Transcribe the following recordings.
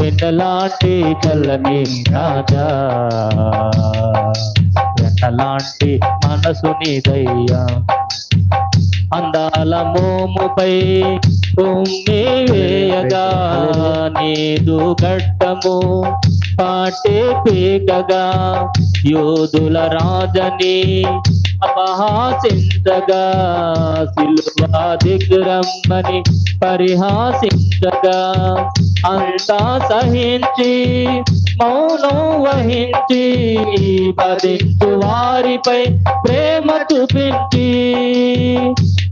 వెన్నలాంటి చల్లని రాజా, వెన్నలాంటి మనసు నీదయ్యా. అందాల మోముపై కొమ్మి వేయగా నీదు గడ్డము పాటే పీకగా, యోధుల రాజని అపహాసించగా, సిలువ దిగ్రమ్మని పరిహాసించగా, అంతా సహించి మౌనం వహించి బాధించు వారిపై ప్రేమ చూపించి,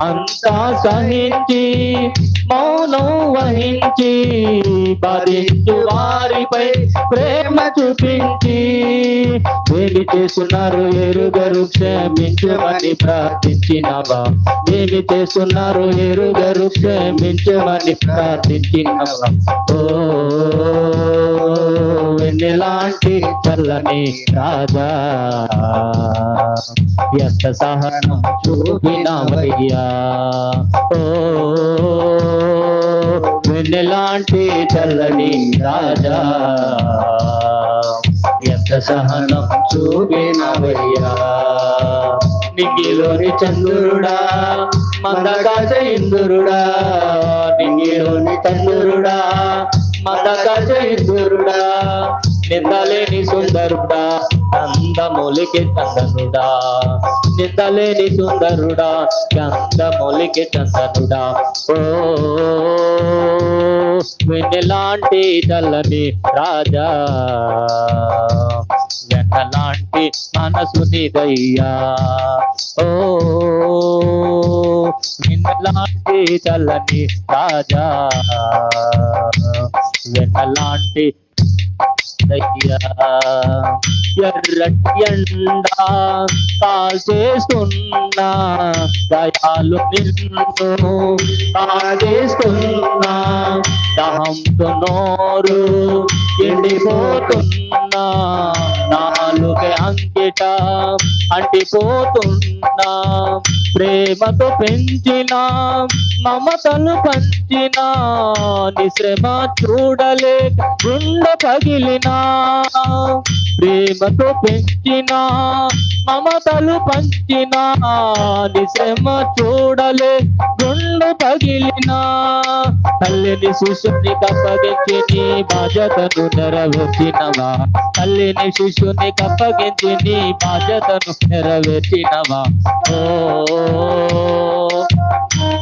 అంతా సహించి మౌనం వహించి బాధించు వారిపై ప్రేమ చూపించి, ఏమి చేస్తున్నారు ఎరుగరు క్షమించమని ప్రార్థించినవా, ఏమి చేస్తున్నారు ఎరుగరు క్షమించమని ప్రార్థించినవా. ఓ వెన్నెలాంటి చల్లని రాజా, ఎంత సహనం చూపినవయ్యా. ఓ వెన్నెలాంటి చల్లని రాజా, ఎంత సహనం చూపినవయ్యా. నింగిలోని చంద్రుడా మందకాశ ఇంద్రుడా, నింగిలోని చంద్రుడా మందకాశ ఇంద్రుడా, నిందలేని సుందరుడా అందమూలికి చందనుడా, నిందలేని సుందరుడా అందమూలికి చందనుడా. ఓ వెన్నెలాంటి చల్లని రాజా, వెన్నలాంటి మనసు నీదయ్యా. ఓ వెన్నలాంటి చల్లని రాజా, వెన్నలాంటి దయ్యా. ఎర్రటి ఎండా కాల్చేస్తున్నా, దయాలు నిన్ను కాజేస్తున్నా, దహంతో నోరు ఎండిపోతున్నా, నాలుగే అంకిట అంటిపోతున్నా, ప్రేమతో పెంచిన మమతలు పంచిన నీ శ్రమ చూడలేక గుండె పగిలినా, ప్రేమతో పెంచిన మమతలు పంచిన నీ శ్రమ చూడలే గుండె పగిలినా, తల్లిని శిశుని కప్పగించి నీ బాధ్యతను నెరవేర్చినవా, తల్లిని శిశుని కప్పగించి నీ బాధ్యతను నెరవేర్చినవా. ఓ